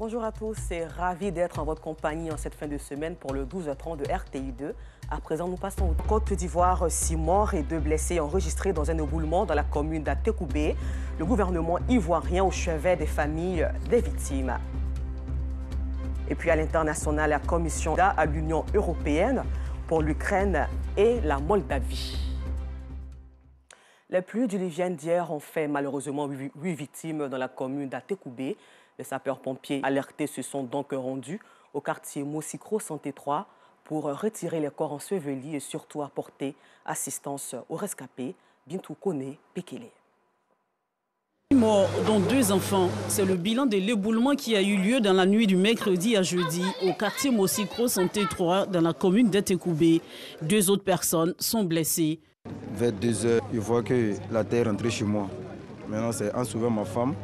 Bonjour à tous, c'est ravi d'être en votre compagnie en cette fin de semaine pour le 12h30 de RTI2. À présent, nous passons au Côte d'Ivoire. 6 morts et 2 blessés enregistrés dans un éboulement dans la commune d'Atekoubé. Le gouvernement ivoirien au chevet des familles des victimes. Et puis à l'international, la commission à l'Union européenne pour l'Ukraine et la Moldavie. Les pluies diluviennes d'hier ont fait malheureusement 8 victimes dans la commune d'Atekoubé. Les sapeurs-pompiers alertés se sont donc rendus au quartier Mosikro Santé 3 pour retirer les corps ensevelis et surtout apporter assistance aux rescapés. Bintou Kone Pekele. Morts, dont 2 enfants. C'est le bilan de l'éboulement qui a eu lieu dans la nuit du mercredi à jeudi au quartier Mosikro Santé 3 dans la commune d'Atekoubé. 2 autres personnes sont blessées. Vers 2 heures, je vois que la terre est rentrée chez moi. Maintenant, c'est en sauvant ma femme.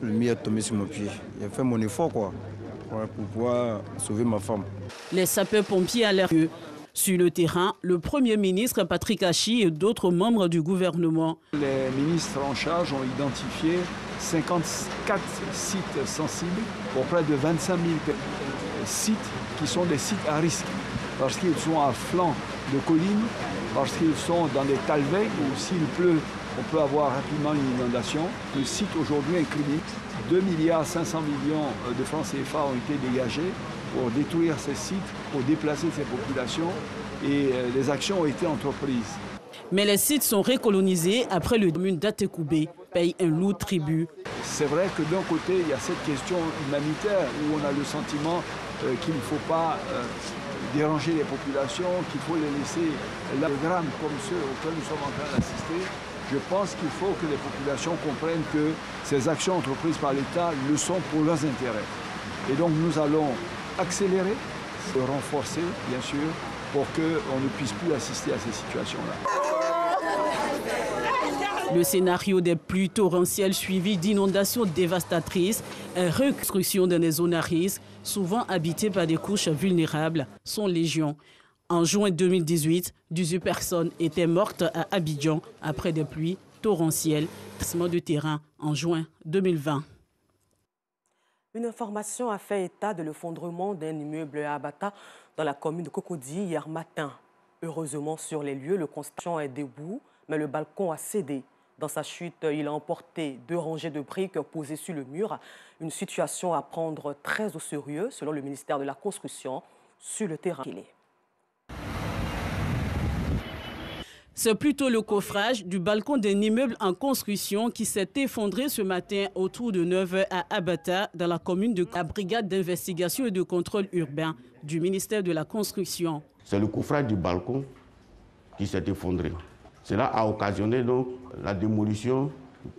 Le mien est tombé sur mon pied. J'ai fait mon effort pour pouvoir sauver ma femme. Les sapeurs-pompiers alertent. Sur le terrain, le Premier ministre Patrick Achi et d'autres membres du gouvernement. Les ministres en charge ont identifié 54 sites sensibles pour près de 25 000 sites qui sont des sites à risque parce qu'ils sont à flanc de collines, parce qu'ils sont dans des talvegs où s'il pleut, on peut avoir rapidement une inondation. Le site aujourd'hui est critique. 2,5 milliards de francs CFA ont été dégagés pour détruire ces sites, pour déplacer ces populations et les actions ont été entreprises. Mais les sites sont récolonisés après le commune d'Atekoubé paye un lourd tribut. C'est vrai que d'un côté, il y a cette question humanitaire où on a le sentiment qu'il ne faut pas déranger les populations, qu'il faut les laisser là. Des drames comme ceux auxquels nous sommes en train d'assister, je pense qu'il faut que les populations comprennent que ces actions entreprises par l'État le sont pour leurs intérêts. Et donc nous allons accélérer, renforcer bien sûr, pour qu'on ne puisse plus assister à ces situations-là. Le scénario des pluies torrentielles suivies d'inondations dévastatrices et reconstruction dans des zones à risque, souvent habitées par des couches vulnérables, sont légion. En juin 2018, 18 personnes étaient mortes à Abidjan après des pluies torrentielles. Tremblement de terrain en juin 2020. Une information a fait état de l'effondrement d'un immeuble à Abata dans la commune de Cocody hier matin. Heureusement, sur les lieux, le construction est debout, mais le balcon a cédé. Dans sa chute, il a emporté 2 rangées de briques posées sur le mur. Une situation à prendre très au sérieux, selon le ministère de la Construction, sur le terrain. C'est plutôt le coffrage du balcon d'un immeuble en construction qui s'est effondré ce matin autour de 9 h à Abata, dans la commune de la brigade d'investigation et de contrôle urbain du ministère de la Construction. C'est le coffrage du balcon qui s'est effondré. Cela a occasionné donc la démolition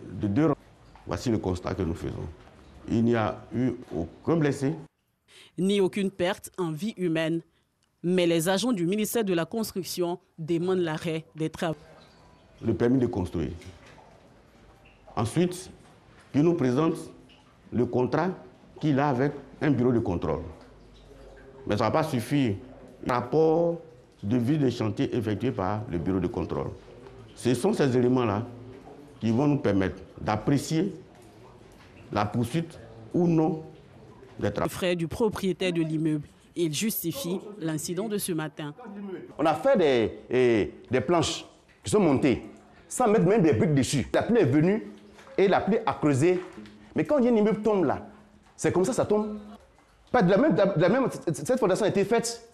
de 2 rangs. Voici le constat que nous faisons. Il n'y a eu aucun blessé. Ni aucune perte en vie humaine. Mais les agents du ministère de la Construction demandent l'arrêt des travaux. Le permis de construire. Ensuite, il nous présente le contrat qu'il a avec un bureau de contrôle. Mais ça ne va pas suffire. Rapport de vie de chantier effectué par le bureau de contrôle. Ce sont ces éléments-là qui vont nous permettre d'apprécier la poursuite ou non des travaux. Les frais du propriétaire de l'immeuble. Il justifie l'incident de ce matin. On a fait des planches qui sont montées sans mettre même des briques dessus. La pluie est venue et la pluie a creusé. Mais quand un immeuble tombe là, c'est comme ça tombe. Pas de la même, cette fondation a été faite.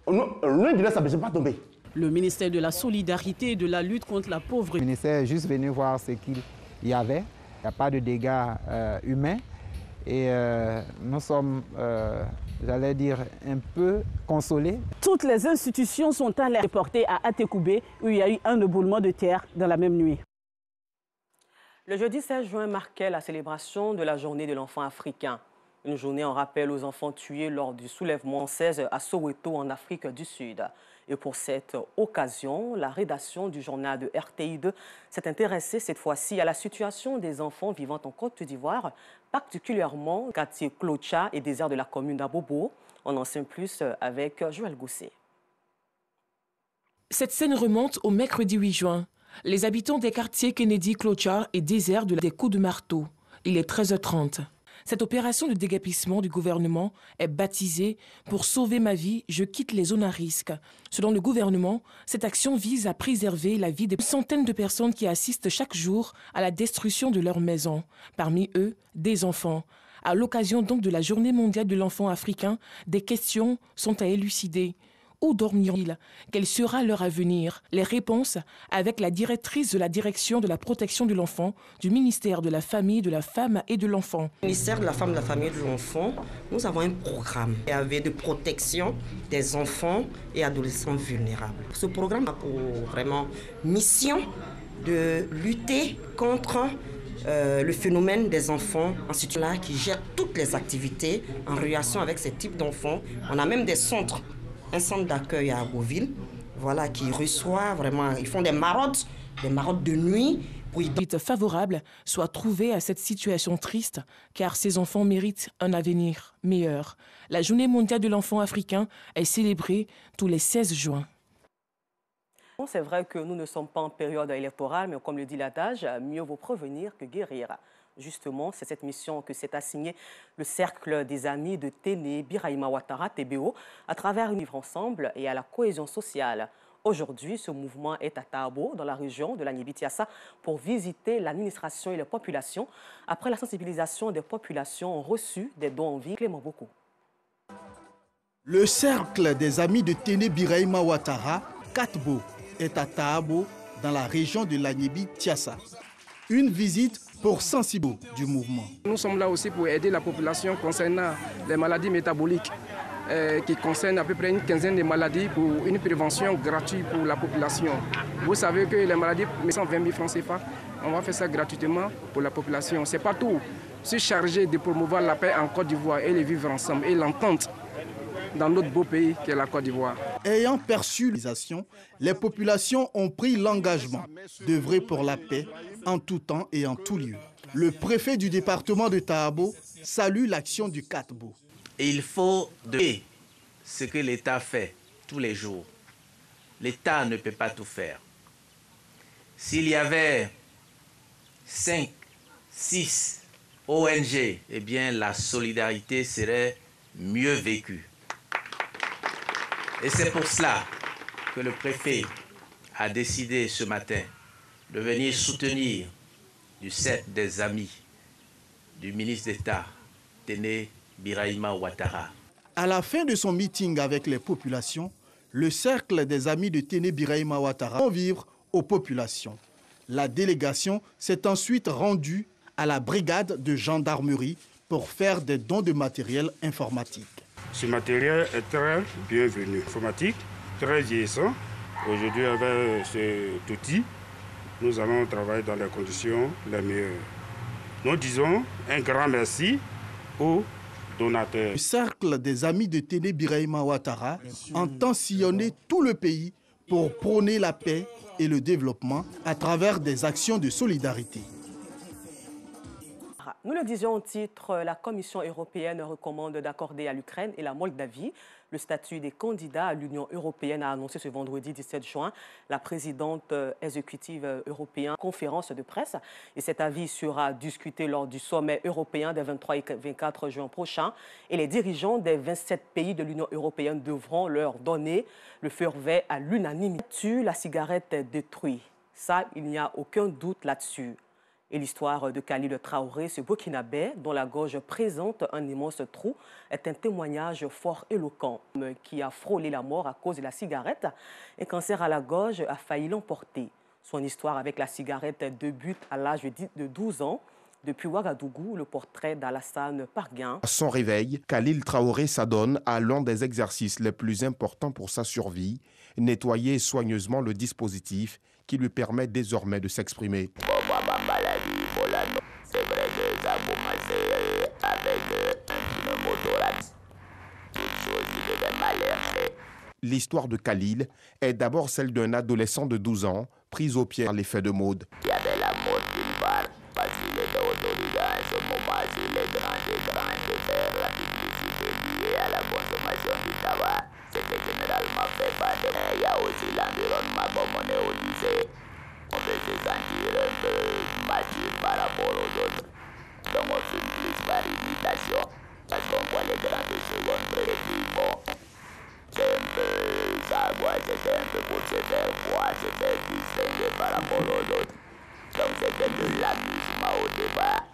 L'un de là, ça ne peut pas tomber. Le ministère de la Solidarité et de la lutte contre la pauvreté. Le ministère est juste venu voir ce qu'il y avait. Il n'y a pas de dégâts humains. Et nous sommes, j'allais dire, un peu consolés. Toutes les institutions sont allées portées à Atekoubé, où il y a eu un éboulement de terre dans la même nuit. Le jeudi 16 juin marquait la célébration de la journée de l'enfant africain. Une journée en rappel aux enfants tués lors du soulèvement 16 à Soweto en Afrique du Sud. Et pour cette occasion, la rédaction du journal de RTI2 s'est intéressée cette fois-ci à la situation des enfants vivant en Côte d'Ivoire, particulièrement au quartier Clocha et désert de la commune d'Abobo. On en sait plus avec Joël Gousset. Cette scène remonte au mercredi 8 juin. Les habitants des quartiers Kennedy, Clocha et désert des coups de marteau. Il est 13h30. Cette opération de déguerpissement du gouvernement est baptisée « Pour sauver ma vie, je quitte les zones à risque ». Selon le gouvernement, cette action vise à préserver la vie des centaines de personnes qui assistent chaque jour à la destruction de leurs maisons. Parmi eux, des enfants. À l'occasion donc de la Journée mondiale de l'enfant africain, des questions sont à élucider. Où dormiront-ils? Quel sera leur avenir? Les réponses avec la directrice de la direction de la protection de l'enfant du ministère de la Famille, de la Femme et de l'Enfant. Au ministère de la Femme, de la Famille et de l'Enfant, nous avons un programme de protection des enfants et adolescents vulnérables. Ce programme a pour vraiment mission de lutter contre le phénomène des enfants en situation qui gèrent toutes les activités en relation avec ces types d'enfants. On a même des centres. Un centre d'accueil à Beauville, voilà, qui reçoit vraiment, ils font des maraudes de nuit. Pour favorable soit trouvé à cette situation triste, car ces enfants méritent un avenir meilleur. La Journée mondiale de l'enfant africain est célébrée tous les 16 juin. C'est vrai que nous ne sommes pas en période électorale, mais comme le dit l'adage, mieux vaut prévenir que guérir. Justement, c'est cette mission que s'est assignée le Cercle des Amis de Téné Birahima Ouattara, TBO, à travers une vivre ensemble et à la cohésion sociale. Aujourd'hui, ce mouvement est à Taabo, dans la région de l'Agnébi-Tiassa, pour visiter l'administration et les populations. Après la sensibilisation des populations ont reçu des dons en vie. Clément Boko. Le Cercle des Amis de Téné Birahima Ouattara, Katbo, est à Taabo, dans la région de l'Agnébi-Tiassa. Une visite pour sensibiliser du mouvement. Nous sommes là aussi pour aider la population concernant les maladies métaboliques qui concernent à peu près une quinzaine de maladies pour une prévention gratuite pour la population. Vous savez que les maladies, 120 000 francs CFA, on va faire ça gratuitement pour la population. C'est pas tout. C'est chargé de promouvoir la paix en Côte d'Ivoire et les vivre ensemble et l'entente dans notre beau pays qui est la Côte d'Ivoire. Ayant perçu l'organisation, les populations ont pris l'engagement d'œuvrer pour la paix en tout temps et en tout lieu. Le préfet du département de Taabo salue l'action du Katbo. Il faut donner ce que l'État fait tous les jours. L'État ne peut pas tout faire. S'il y avait 5, 6 ONG, eh bien la solidarité serait mieux vécue. Et c'est pour cela que le préfet a décidé ce matin de venir soutenir du Cercle des Amis du ministre d'État, Téné Birahima Ouattara. À la fin de son meeting avec les populations, le Cercle des Amis de Téné Birahima Ouattara va vivre aux populations. La délégation s'est ensuite rendue à la brigade de gendarmerie pour faire des dons de matériel informatique. Ce matériel est très bienvenu, informatique, très vieillissant. Aujourd'hui, avec cet outil, nous allons travailler dans les conditions les meilleures. Nous disons un grand merci aux donateurs. Le Cercle des Amis de Téné Birahima Ouattara entend sillonner tout le pays pour prôner la paix et le développement à travers des actions de solidarité. Nous le disions au titre, la Commission européenne recommande d'accorder à l'Ukraine et la Moldavie le statut des candidats à l'Union européenne, a annoncé ce vendredi 17 juin la présidente exécutive européenne, conférence de presse. Et cet avis sera discuté lors du sommet européen des 23 et 24 juin prochains. Et les dirigeants des 27 pays de l'Union européenne devront leur donner le feu vert à l'unanimité. La cigarette détruite. Ça, il n'y a aucun doute là-dessus. Et l'histoire de Khalil Traoré, ce Burkinabé, dont la gorge présente un immense trou, est un témoignage fort éloquent qui a frôlé la mort à cause de la cigarette. Un cancer à la gorge a failli l'emporter. Son histoire avec la cigarette débute à l'âge de 12 ans. Depuis Ouagadougou, le portrait d'Alassane Parguin. À son réveil, Khalil Traoré s'adonne à l'un des exercices les plus importants pour sa survie, nettoyer soigneusement le dispositif qui lui permet désormais de s'exprimer. C'est vrai que ça a commencé avec une motorate. Toute chose qui devait m'alerter. L'histoire de Khalil est d'abord celle d'un adolescent de 12 ans, pris au pied par l'effet de mode. Il y avait la mode d'une part, parce qu'il était autorisé à ce moment sur les grands écrans de faire la publicité liée à la consommation du tabac. C'était généralement fait par des... Il y a aussi l'environnement comme on est au lycée. On peut se sentir un peu mature par rapport aux autres. Donc on fume plus par imitation, parce qu'on voit les grands dessus montrer les plus bons. C'est un peu savoir, c'était un peu pour se faire voir, se faire distinguer par rapport aux autres. Donc c'était de l'amusement au départ.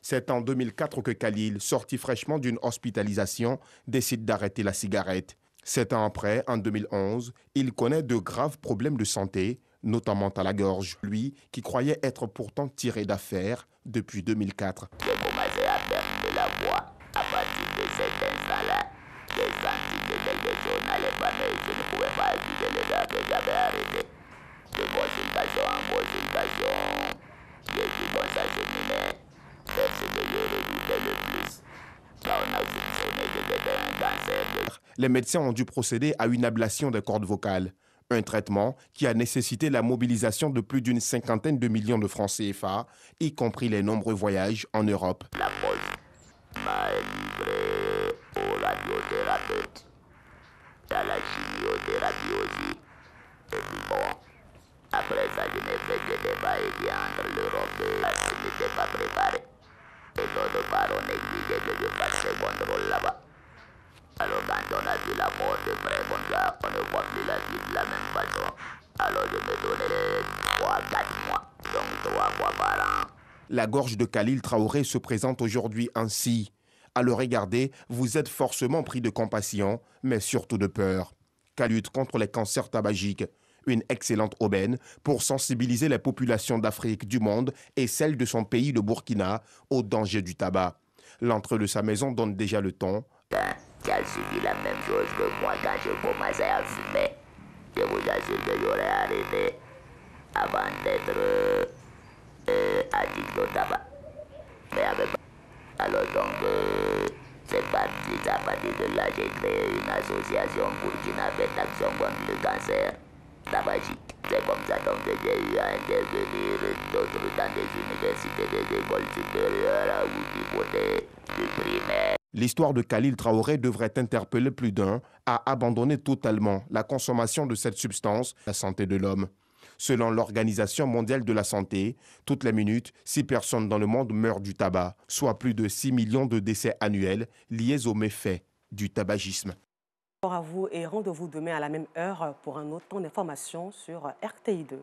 C'est en 2004 que Khalil, sorti fraîchement d'une hospitalisation, décide d'arrêter la cigarette. 7 ans après, en 2011, il connaît de graves problèmes de santé, notamment à la gorge. Lui, qui croyait être pourtant tiré d'affaire depuis 2004. J'ai commencé à perdre de la voix. À partir de cet instant-là, j'ai senti que quelque chose n'allait pas, mais je ne pouvais pas écouter les gars que j'avais arrêtés. De consultation en consultation, j'ai vu qu'on s'acheminait. C'est ce que je redoutais le plus. Là, on a soupçonné que j'étais un cancer. Les médecins ont dû procéder à une ablation des cordes vocales. Un traitement qui a nécessité la mobilisation de plus d'une cinquantaine de millions de francs CFA, y compris les nombreux voyages en Europe. La poste m'a livré au radiothérapeute, à la chimiothérapie aussi. Et puis bon, après ça, je n'ai fait que des va-et-vient entre l'Europe et la Chine n'était pas préparée. Et d'autre part, on exigeait que je fasse le contrôle là-bas. Alors quand on a vu la mort de près comme ça, on ne voit plus la vie de la même façon. Alors je me donnais 3-4 mois, donc 3 fois par an. La gorge de Khalil Traoré se présente aujourd'hui ainsi. À le regarder, vous êtes forcément pris de compassion, mais surtout de peur. Qu'à lutte contre les cancers tabagiques, une excellente aubaine pour sensibiliser les populations d'Afrique, du monde et celles de son pays, le Burkina, au danger du tabac. L'entrée de sa maison donne déjà le ton. Ça a subi la même chose que moi quand je commençais à fumer. Je vous assure que j'aurais arrêté avant d'être addict au tabac. Mais avec... Alors donc, c'est parti, à partir de là, j'ai créé une association Burkina Faso d'Action contre le cancer tabagique. C'est comme ça donc que j'ai eu à intervenir d'autres dans des universités, des écoles supérieures à Outi-Côté, du primaire. L'histoire de Khalil Traoré devrait interpeller plus d'un à abandonner totalement la consommation de cette substance à la santé de l'homme. Selon l'Organisation mondiale de la santé, toutes les minutes, 6 personnes dans le monde meurent du tabac, soit plus de 6 millions de décès annuels liés aux méfaits du tabagisme. Bonjour à vous et rendez-vous demain à la même heure pour un autre temps d'information sur RTI2.